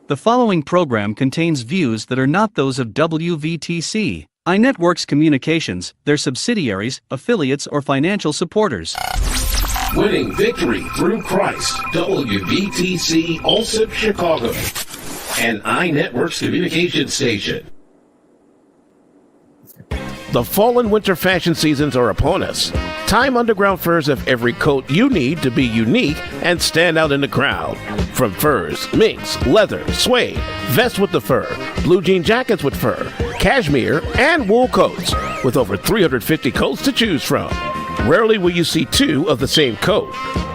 The following program contains views that are not those of WVTC, iNetworks Communications, their subsidiaries, affiliates, or financial supporters. Winning victory through Christ, WVTC Allsip Chicago, and iNetworks Communications Station. The fall and winter fashion seasons are upon us. Time Underground Furs have every coat you need to be unique and stand out in the crowd. From furs, minks, leather, suede, vests with the fur, blue jean jackets with fur, cashmere, and wool coats, with over 350 coats to choose from. Rarely will you see two of the same coat.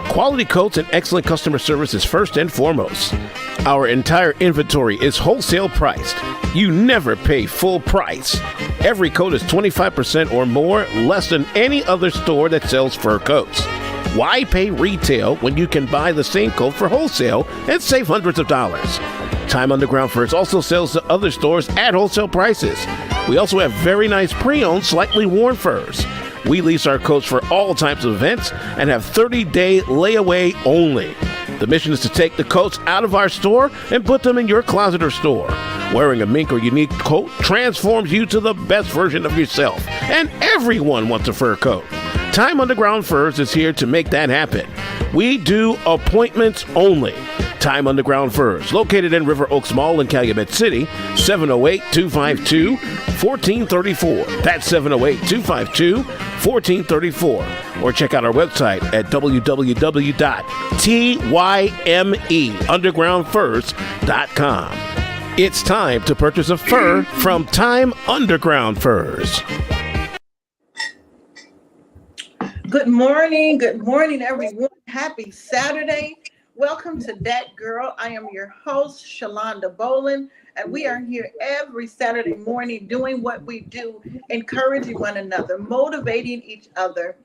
Quality coats and excellent customer service is first and foremost. Our entire inventory is wholesale priced. You never pay full price. Every coat is 25% or more less than any other store that sells fur coats. Why pay retail when you can buy the same coat for wholesale and save hundreds of dollars? Time Underground Furs also sells to other stores at wholesale prices. We also have very nice pre-owned, slightly worn furs. We lease our coats for all types of events and have 30-day layaway only. The mission is to take the coats out of our store and put them in your closet or store. Wearing a mink or unique coat transforms you to the best version of yourself, and everyone wants a fur coat. Time Underground Furs is here to make that happen. We do appointments only. Time Underground Furs, located in River Oaks Mall in Calumet City, 708-252-1434. That's 708-252-1434. Or check out our website at www.tymeundergroundfurs.com. It's time to purchase a fur from Time Underground Furs. Good morning, everyone. Happy Saturday. Welcome to Dhat Girl. I am your host, SHOLANDA Bolin, and we are here every Saturday morning doing what we do, encouraging one another, motivating each other,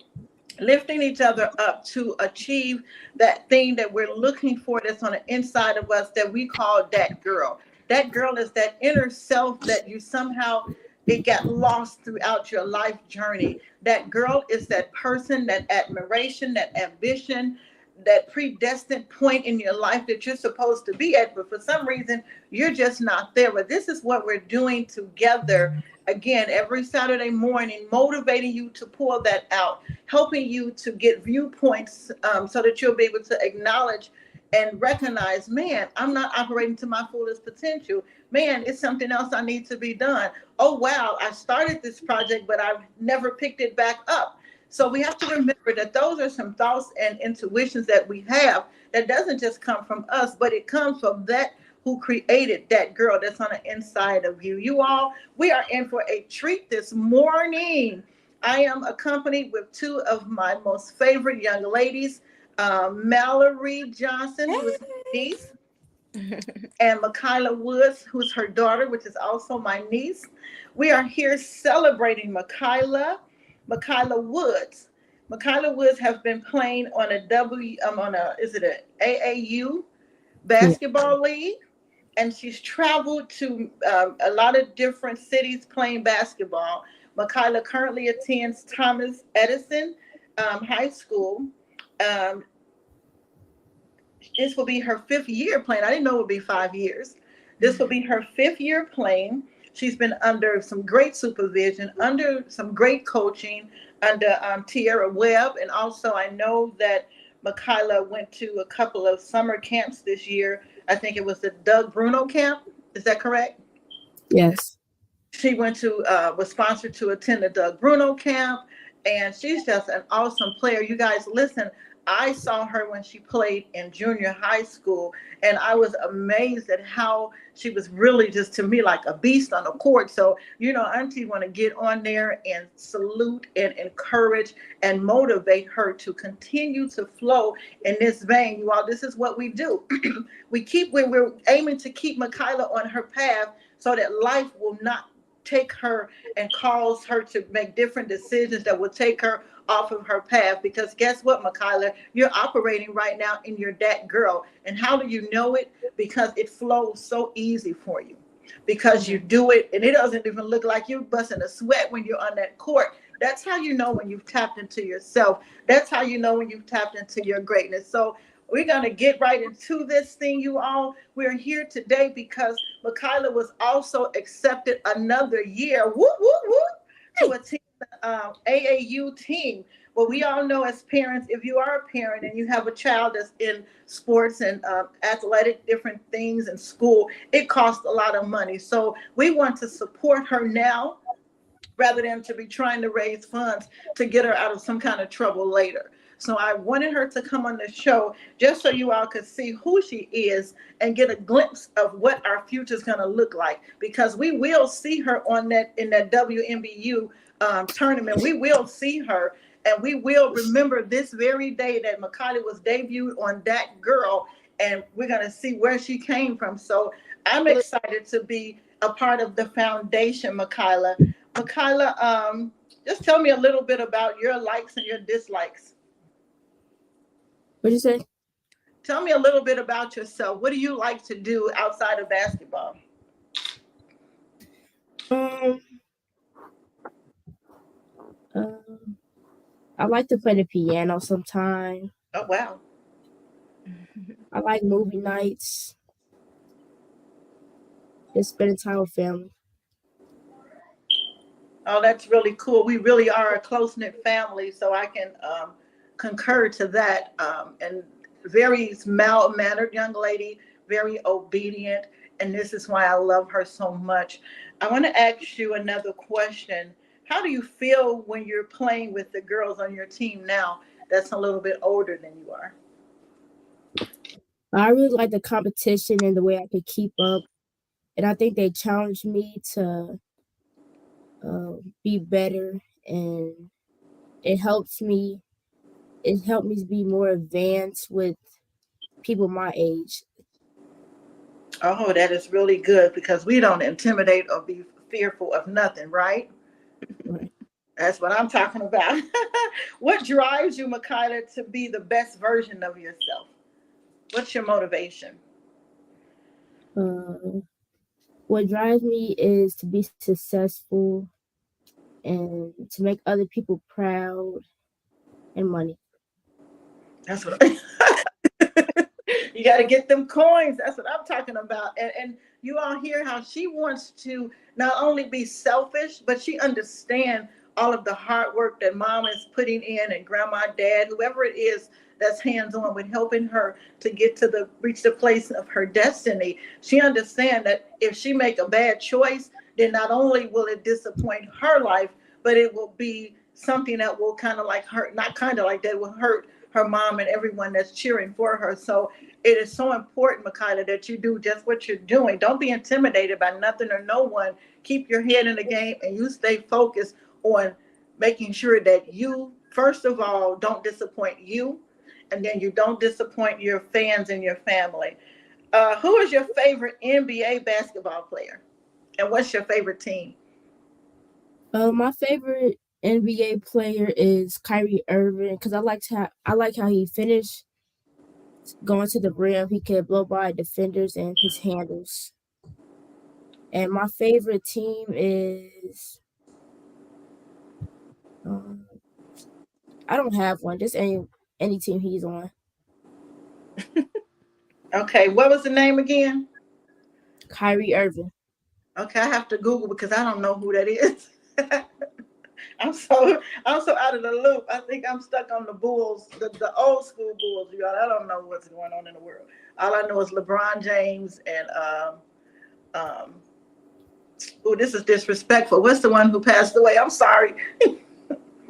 lifting each other up to achieve that thing that we're looking for that's on the inside of us that we call Dhat Girl. That girl is that inner self that you somehow it got lost throughout your life journey. That girl is that person, that admiration, that ambition, that predestined point in your life that you're supposed to be at, but for some reason you're just not there. But this is what we're doing together again every Saturday morning, motivating you to pull that out, helping you to get viewpoints so that you'll be able to acknowledge and recognize, man, I'm not operating to my fullest potential. Man, it's something else I need to be done. Oh, wow, I started this project, but I've never picked it back up. So we have to remember that those are some thoughts and intuitions that we have that doesn't just come from us, but it comes from that who created that girl that's on the inside of you. You all, we are in for a treat this morning. I am accompanied with two of my most favorite young ladies, Mallory Johnson, who is my niece, and Makayla Woods, who's her daughter, which is also my niece. We are here celebrating Makayla Woods. Makayla Woods has been playing on a AAU basketball league, and she's traveled to a lot of different cities playing basketball. Makayla currently attends Thomas Edison High School. This will be her 5th year playing. I didn't know it would be 5 years. This will be her 5th year playing. She's been under some great supervision, under some great coaching, under Tierra Webb. And also I know that Makayla went to a couple of summer camps this year. I think it was the Doug Bruno camp. Is that correct? Yes. She was sponsored to attend the Doug Bruno camp. And she's just an awesome player. You guys, listen, I saw her when she played in junior high school, and I was amazed at how she was really just, to me, like a beast on the court. So, you know, Auntie want to get on there and salute and encourage and motivate her to continue to flow in this vein. You all, this is what we do. We're aiming to keep Makayla on her path so that life will not take her and cause her to make different decisions that will take her off of her path. Because guess what, Makayla, you're operating right now in your Dhat Girl. And how do you know it? Because it flows so easy for you. Because you do it, and it doesn't even look like you're busting a sweat when you're on that court. That's how you know when you've tapped into yourself. That's how you know when you've tapped into your greatness. So We're going to get right into this thing, you all. We're here today because Makayla was also accepted another year, whoop, whoop, whoop, to attend the AAU team. Well, we all know as parents, if you are a parent and you have a child that's in sports and athletic different things in school, it costs a lot of money. So we want to support her now rather than to be trying to raise funds to get her out of some kind of trouble later. So I wanted her to come on the show just so you all could see who she is and get a glimpse of what our future is going to look like. Because we will see her on that in that WNBU tournament. We will see her, and we will remember this very day that Makayla was debuted on Dhat Girl, and we're going to see where she came from. So I'm excited to be a part of the foundation, Makayla. Makayla, just tell me a little bit about your likes and your dislikes. What'd you say? Tell me a little bit about yourself. What do you like to do outside of basketball? Um, I like to play the piano sometime. Oh, wow. I like movie nights. Just spending time with family. Oh, that's really cool. We really are a close-knit family, so I can concur to that. And very mild-mannered young lady, very obedient, and this is why I love her so much. I want to ask you another question. How do you feel when you're playing with the girls on your team now that's a little bit older than you are? I really like the competition and the way I could keep up. And I think they challenged me to be better, and it helps me. It helped me be more advanced with people my age. Oh, that is really good because we don't intimidate or be fearful of nothing, right? Right. That's what I'm talking about. What drives you, Makayla, to be the best version of yourself? What's your motivation? Uh, what drives me is to be successful and to make other people proud, and money. That's what you got to get them coins. That's what I'm talking about. And you all hear how she wants to not only be selfish, but she understands all of the hard work that mom is putting in and grandma, dad, whoever it is that's hands on with helping her to get to the reach the place of her destiny. She understands that if she make a bad choice, then not only will it disappoint her life, but it will be something that will kind of like hurt, not kind of like that will hurt her mom and everyone that's cheering for her. So it is so important, Makayla, that you do just what you're doing. Don't be intimidated by nothing or no one. Keep your head in the game and you stay focused on making sure that you, first of all, don't disappoint you, and then you don't disappoint your fans and your family. Who is your favorite NBA basketball player? And what's your favorite team? My favorite NBA player is Kyrie Irving because I like how he finished going to the rim. He could blow by defenders and his handles. And my favorite team is um, I don't have one. Just any team he's on. Okay, what was the name again? Kyrie Irving. Okay, I have to Google because I don't know who that is. I'm so out of the loop. I think I'm stuck on the Bulls, the old school Bulls. You all, I don't know what's going on in the world. All I know is LeBron James and um. Oh, this is disrespectful. What's the one who passed away? I'm sorry.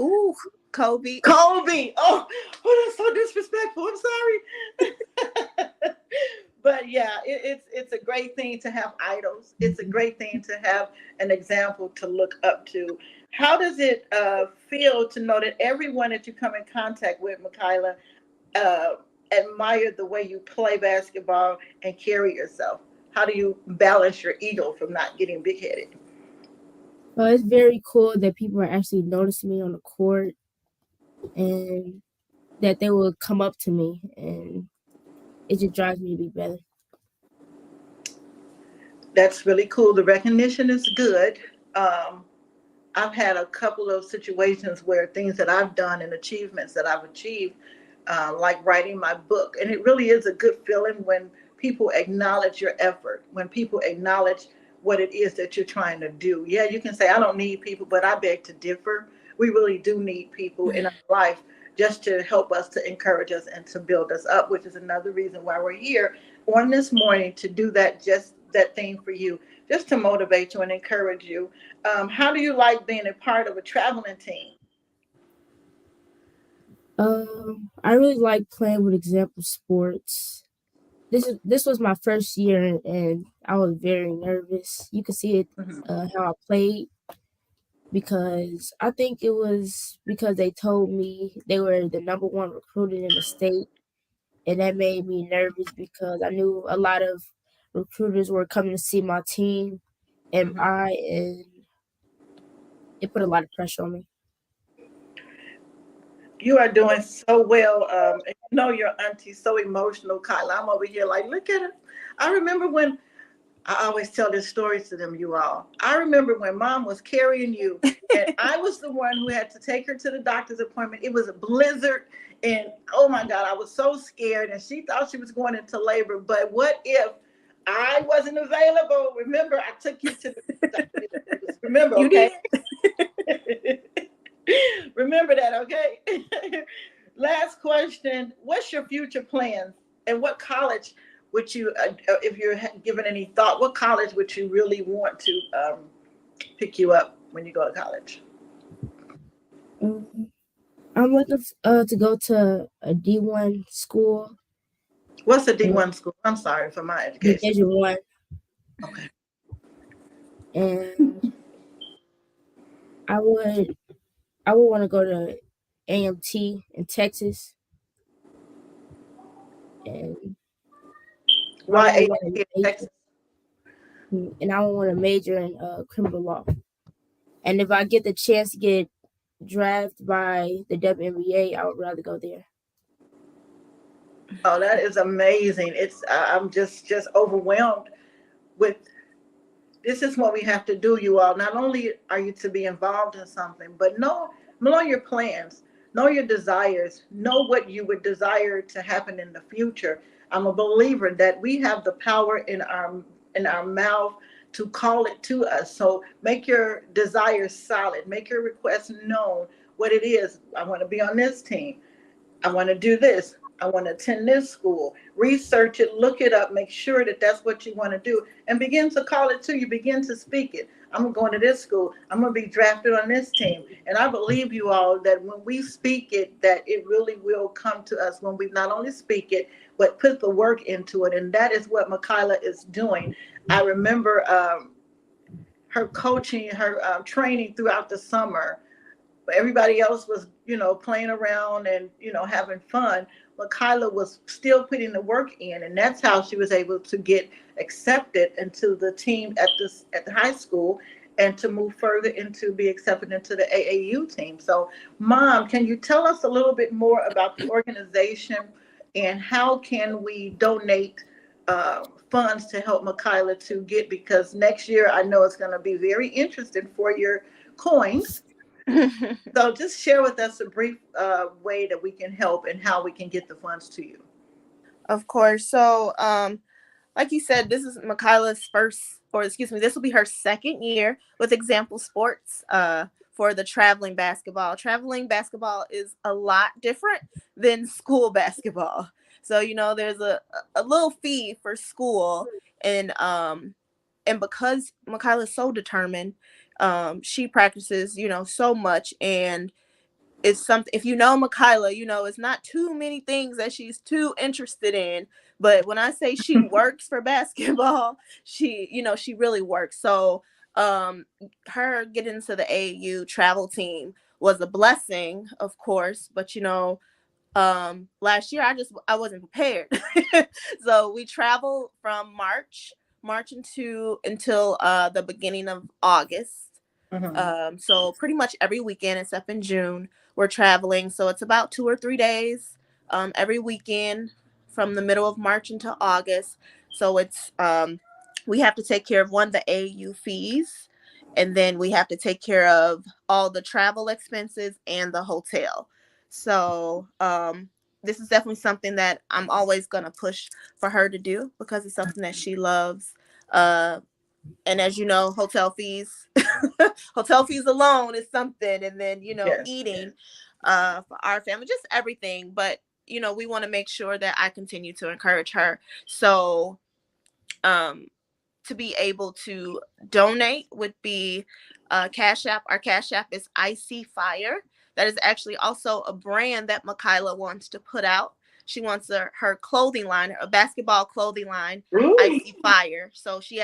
Ooh, Kobe. Kobe. Oh, that's so disrespectful. I'm sorry. But yeah, it's a great thing to have idols. It's a great thing to have an example to look up to. How does it feel to know that everyone that you come in contact with, Makayla, uh, admire the way you play basketball and carry yourself? How do you balance your ego from not getting big headed? Well, it's very cool that people are actually noticing me on the court and that they will come up to me, and it just drives me to be better. That's really cool. The recognition is good. I've had a couple of situations where things that I've done and achievements that I've achieved, like writing my book. And it really is a good feeling when people acknowledge your effort, when people acknowledge what it is that you're trying to do. Yeah, you can say, I don't need people, but I beg to differ. We really do need people in our life just to help us, to encourage us, and to build us up, which is another reason why we're here on this morning to do that, just that thing for you, just to motivate you and encourage you. How do you like being a part of a traveling team? I really like playing with example sports. This was my first year, and I was very nervous. You could see it Mhm. how I played because I think it was because they told me they were the number one recruited in the state, and that made me nervous because I knew a lot of recruiters were coming to see my team, and Mhm. it put a lot of pressure on me. You are doing so well. And you know your auntie's so emotional, Kyla. I'm over here like, look at her. I remember when I always tell this story to them, you all. I remember when mom was carrying you, and I was the one who had to take her to the doctor's appointment. It was a blizzard, and oh my God, I was so scared, and she thought she was going into labor. But what if I wasn't available? Remember, I took you to the remember, You okay? did. Remember that, okay? Last question. What's your future plans? And what college would you, if you're given any thought, what college would you really want to pick you up when you go to college? Um, I'm looking to go to a D1 school, What's the D1 school? I'm sorry for my education. Division One, Okay. and I would I would want to go to AMT in Texas, and I Why would AMT want to in major, Texas? and I would want to major in criminal law. And if I get the chance to get drafted by the WNBA, I would rather go there. Oh, that is amazing. I'm just overwhelmed with this is what we have to do, you all. Not only are you to be involved in something, but know your plans, know your desires, know what you would desire to happen in the future. I'm a believer that we have the power in our mouth to call it to us. So make your desires solid, make your requests known what it is. I want to be on this team. I want to do this. I want to attend this school. Research it, look it up, make sure that that's what you want to do, and begin to call it to you. Begin to speak it. I'm going to this school. I'm going to be drafted on this team. And I believe you all that when we speak it, that it really will come to us when we not only speak it, but put the work into it. And that is what Michaela is doing. I remember her coaching, her training throughout the summer, everybody else was, playing around and, having fun. But Kyla was still putting the work in, and that's how she was able to get accepted into the team at the high school, and to move further into be accepted into the AAU team. So, Mom, can you tell us a little bit more about the organization and how can we donate funds to help Michaela to get, because next year I know it's going to be very interesting for your coins. So just share with us a brief way that we can help and how we can get the funds to you. Of course. So, like you said, this is Michaela's first, or excuse me, this will be her second year with Example Sports for the traveling basketball. Traveling basketball is a lot different than school basketball. So, there's a little fee for school, and because Michaela's so determined, she practices, so much, and it's something, if you know Michaela, it's not too many things that she's too interested in. But when I say she works for basketball, she really works. So her getting into the AAU travel team was a blessing, of course, but last year I wasn't prepared. So we traveled from March until the beginning of August. Mm-hmm. So pretty much every weekend except in June, we're traveling. So it's about 2 or 3 days every weekend from the middle of March until August. So it's we have to take care of the AU fees, and then we have to take care of all the travel expenses and the hotel. So this is definitely something that I'm always going to push for her to do because it's something that she loves. And as you know, hotel fees, hotel fees alone is something. And then, Yes. eating for our family, just everything. But, we want to make sure that I continue to encourage her. So to be able to donate would be Cash App. Our Cash App is Icy Fire. That is actually also a brand that Makayla wants to put out. She wants her clothing line, a basketball clothing line, Ooh. Icy Fire. So she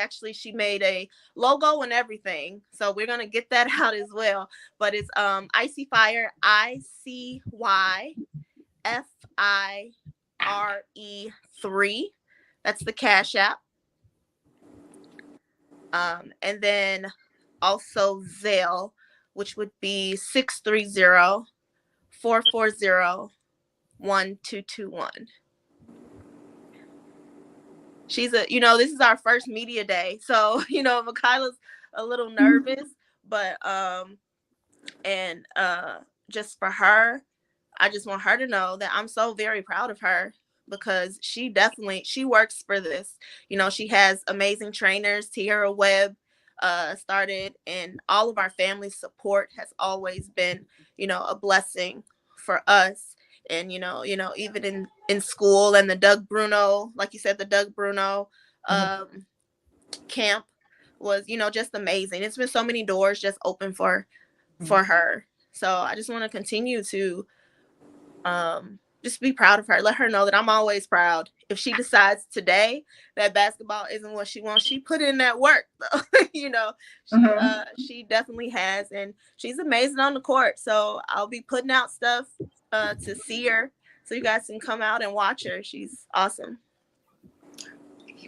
made a logo and everything. So we're gonna get that out as well. But it's Icy Fire, ICYFIRE3. That's the Cash App. And then also Zelle, which would be 630-440-1221. She's this is our first media day. So, Makayla's a little nervous, but just for her, I just want her to know that I'm so very proud of her because she works for this. She has amazing trainers. Tierra Webb started, and all of our family support has always been, a blessing for us. And, even in school and the Doug Bruno, like you said, the Doug Bruno camp was, just amazing. It's been so many doors just open for her. So I just want to continue to just be proud of her. Let her know that I'm always proud. If she decides today that basketball isn't what she wants, she put in that work. She definitely has, and she's amazing on the court. So I'll be putting out stuff to see her, so you guys can come out and watch her. She's awesome.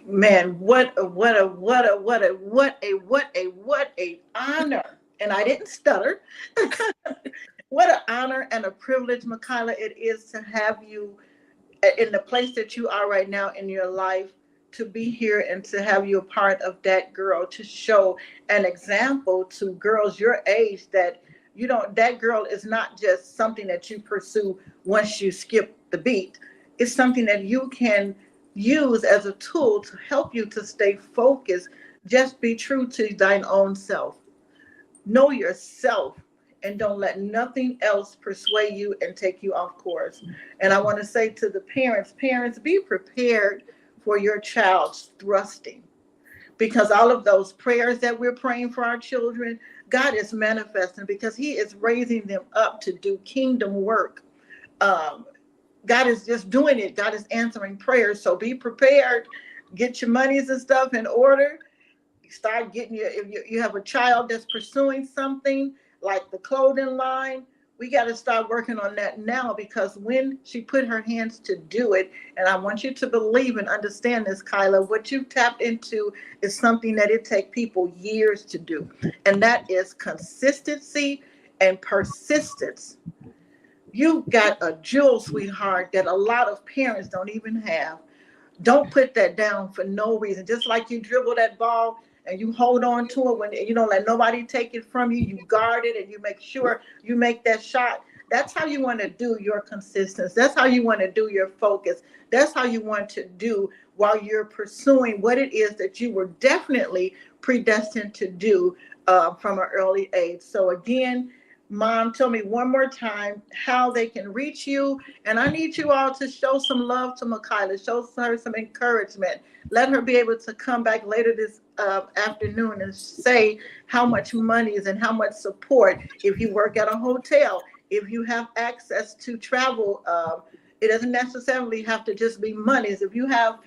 Man, what a honor. And I didn't stutter. What an honor and a privilege, Makayla, it is to have you in the place that you are right now in your life, to be here and to have you a part of Dhat Girl, to show an example to girls your age that Dhat Girl is not just something that you pursue once you skip the beat. It's something that you can use as a tool to help you to stay focused. Just be true to thine own self. Know yourself and don't let nothing else persuade you and take you off course. And I want to say to the parents, be prepared for your child's thrusting, because all of those prayers that we're praying for our children, God is manifesting because he is raising them up to do kingdom work. God is just doing it. God is answering prayers. So be prepared. Get your monies and stuff in order. Start getting if you have a child that's pursuing something like the clothing line, we got to start working on that now, because when she put her hands to do it, and I want you to believe and understand this, Kyla, what you've tapped into is something that it takes people years to do. And that is consistency and persistence. You got a jewel, sweetheart, that a lot of parents don't even have. Don't put that down for no reason. Just like you dribble that ball and you hold on to it when you don't let nobody take it from you, you guard it and you make sure you make that shot. That's how you want to do your consistency. That's how you want to do your focus. That's how you want to do while you're pursuing what it is that you were definitely predestined to do from an early age. So again, Mom, tell me one more time how they can reach you. And I need you all to show some love to Makayla, show her some encouragement. Let her be able to come back later this afternoon and say how much money is and how much support. If you work at a hotel, if you have access to travel, it doesn't necessarily have to just be monies. If you have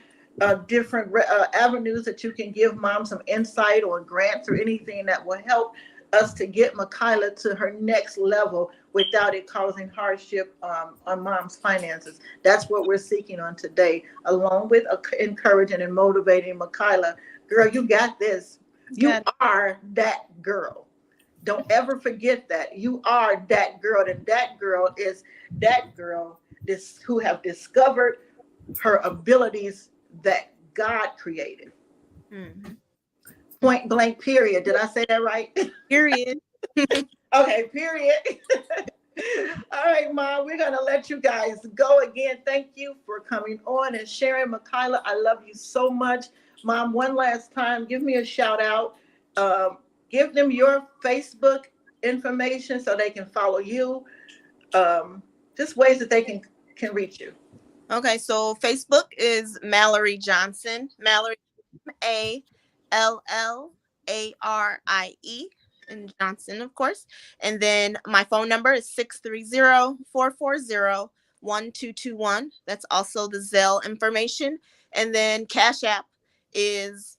different avenues that you can give Mom some insight or grants or anything that will help us to get Makayla to her next level without it causing hardship on Mom's finances. That's what we're seeking on today, along with encouraging and motivating Makayla. Girl, you got this. You are that girl. Don't ever forget that. You are that girl. And that girl is that girl who have discovered her abilities that God created. Mm-hmm. Point blank, period. Did I say that right? Period. Okay, period. All right, Mom, we're going to let you guys go again. Thank you for coming on and sharing. Makayla, I love you so much. Mom, one last time, give me a shout out. Um, Give them your Facebook information so they can follow you. Just ways that they can reach you. Okay, so Facebook is Mallory Johnson. Mallory Allarie, and Johnson, of course. And then my phone number is 630-440-1221. That's also the Zelle information. And then Cash App is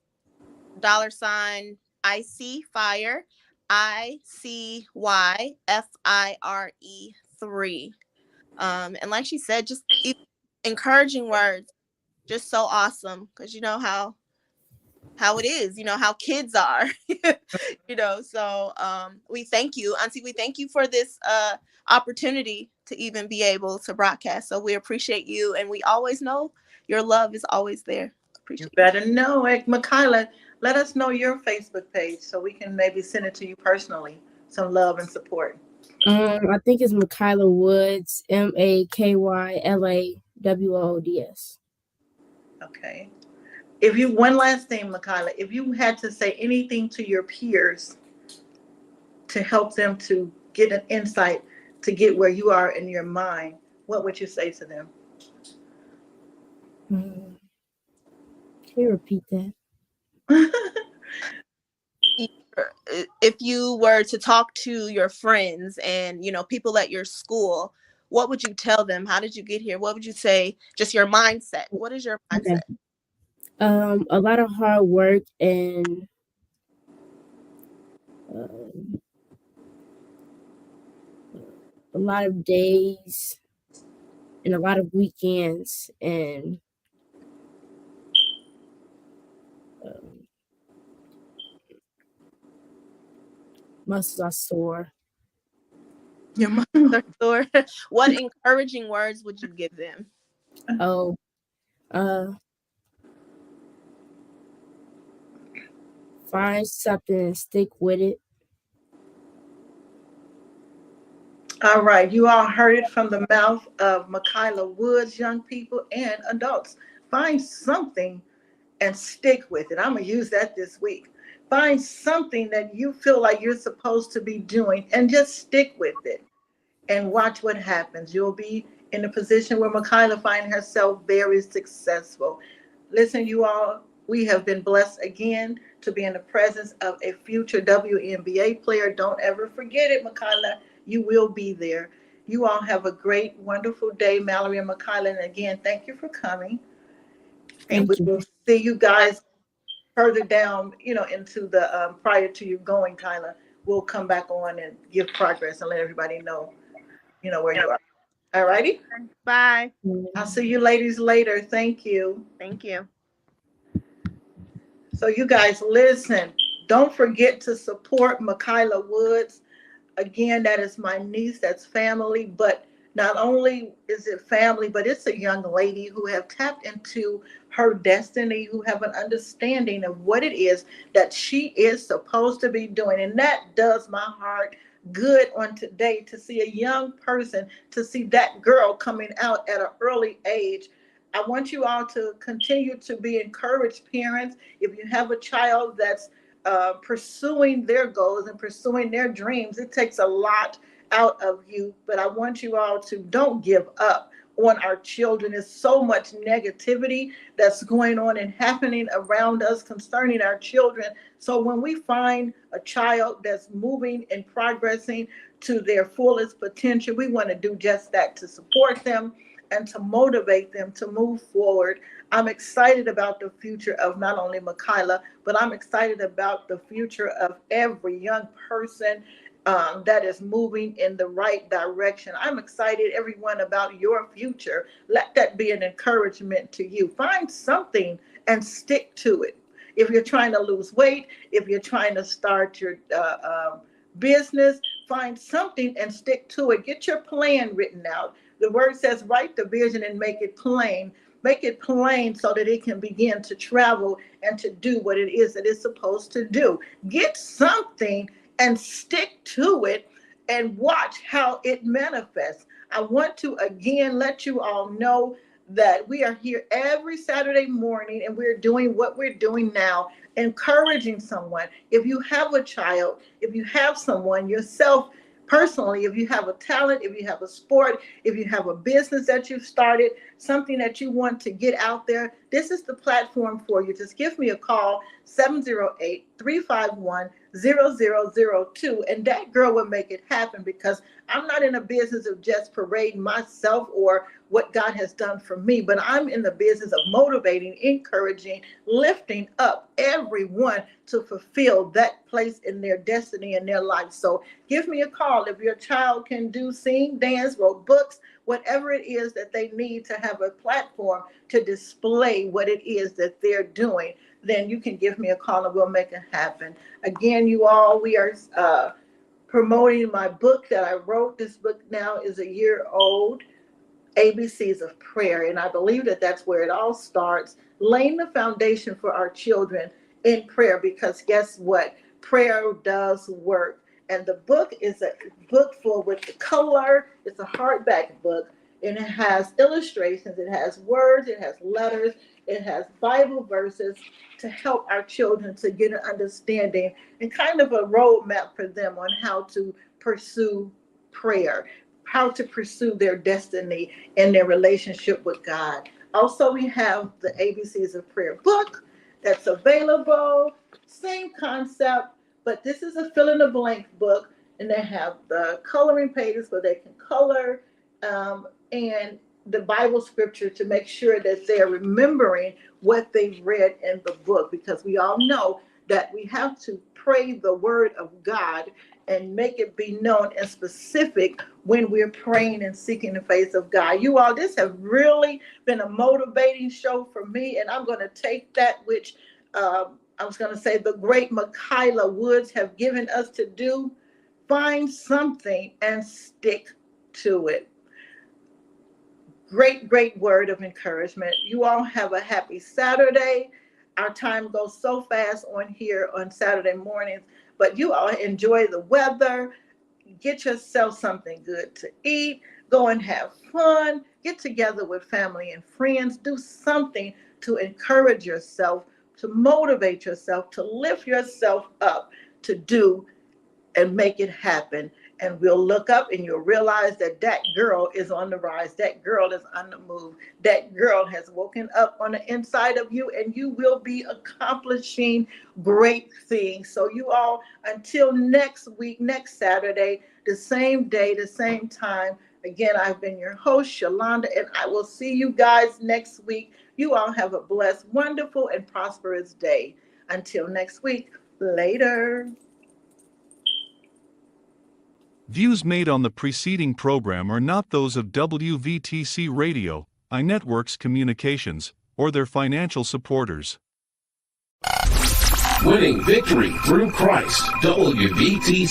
$ IC Fire, ICYFIRE 3. And like she said, just encouraging words, just so awesome, because you know how it is, you know how kids are. So we thank you, Auntie. We thank you for this opportunity to even be able to broadcast. So we appreciate you, and we always know your love is always there. You Appreciate better know it. Makayla, let us know your Facebook page so we can maybe send it to you personally. Some love and support. I think it's Makayla Woods, MAKYLAWOODS. Okay. One last thing, Makayla, if you had to say anything to your peers to help them to get an insight to get where you are in your mind, what would you say to them? Can you repeat that? If you were to talk to your friends and people at your school, what would you tell them? How did you get here? What would you say? Just your mindset. What is your mindset? Okay. A lot of hard work and a lot of days and a lot of weekends, and muscles are sore. Your muscles are sore. What encouraging words would you give them? Oh, find something and stick with it. All right, you all heard it from the mouth of Makayla Woods, young people and adults. Find something and stick with it. I'm going to use that this week. Find something that you feel like you're supposed to be doing and just stick with it and watch what happens. You'll be in a position where Makayla finds herself very successful. Listen, you all, we have been blessed again to be in the presence of a future WNBA player. Don't ever forget it, Makayla. You will be there. You all have a great, wonderful day, Mallory and Makayla. And again, thank you for coming. And we Thank you. will see you guys further down, into the prior to you going, Kyla. We'll come back on and give progress and let everybody know, where you are. All righty. Bye. I'll see you ladies later. Thank you. Thank you. So you guys listen. Don't forget to support Makayla Woods. Again, that is my niece. That's family. But not only is it family, but it's a young lady who have tapped into her destiny, who have an understanding of what it is that she is supposed to be doing. And that does my heart good on today to see a young person, to see that girl coming out at an early age. I want you all to continue to be encouraged, parents. If you have a child that's pursuing their goals and pursuing their dreams, it takes a lot out of you. But I want you all to don't give up on our children. There's so much negativity that's going on and happening around us concerning our children. So when we find a child that's moving and progressing to their fullest potential, we want to do just that, to support them and to motivate them to move forward. I'm excited about the future of not only Makayla, but I'm excited about the future of every young person that is moving in the right direction. I'm excited, everyone, about your future. Let that be an encouragement to you. Find something and stick to it. If you're trying to lose weight, if you're trying to start your business, find something and stick to it. Get your plan written out. The word says, write the vision and make it plain. Make it plain so that it can begin to travel and to do what it is that it's supposed to do. Get something and stick to it and watch how it manifests. I want to again let you all know that we are here every Saturday morning and we're doing what we're doing now, encouraging someone. If you have a child, if you have someone yourself personally, if you have a talent, if you have a sport, if you have a business that you've started, something that you want to get out there, this is the platform for you. Just give me a call, 708-351-0002, and that girl will make it happen, because I'm not in a business of just parading myself or what God has done for me, but I'm in the business of motivating, encouraging, lifting up everyone to fulfill that place in their destiny in their life. So give me a call. If your child can sing, dance, wrote books, whatever it is that they need to have a platform to display what it is that they're doing, then you can give me a call and we'll make it happen. Again, you all, we are promoting my book that I wrote. This book now is a year old, ABCs of Prayer. And I believe that that's where it all starts, laying the foundation for our children in prayer, because guess what? Prayer does work. And the book is a book full with the color. It's a hardback book, and it has illustrations. It has words. It has letters. It has Bible verses to help our children to get an understanding and kind of a roadmap for them on how to pursue prayer, how to pursue their destiny and their relationship with God. Also, we have the ABCs of Prayer book that's available. Same concept, but this is a fill in the blank book, and they have the coloring pages where they can color and the Bible scripture to make sure that they're remembering what they've read in the book, because we all know that we have to pray the word of God and make it be known and specific when we're praying and seeking the face of God. You all, this has really been a motivating show for me, and I'm going to take that which I was going to say the great Michaela Woods have given us to do, find something and stick to it. Great word of encouragement. You all have a happy Saturday. Our time goes so fast on here on Saturday mornings, but you all enjoy the weather. Get yourself something good to eat. Go and have fun. Get together with family and friends. Do something to encourage yourself, to motivate yourself, to lift yourself up, to do and make it happen. And we'll look up and you'll realize that that girl is on the rise. That girl is on the move. That girl has woken up on the inside of you, and you will be accomplishing great things. So you all, until next week, next Saturday, the same day, the same time. Again, I've been your host, Sholanda, and I will see you guys next week. You all have a blessed, wonderful, and prosperous day. Until next week, later. Views made on the preceding program are not those of WVTC Radio, iNetworks Communications, or their financial supporters. Winning victory through Christ, WVTC.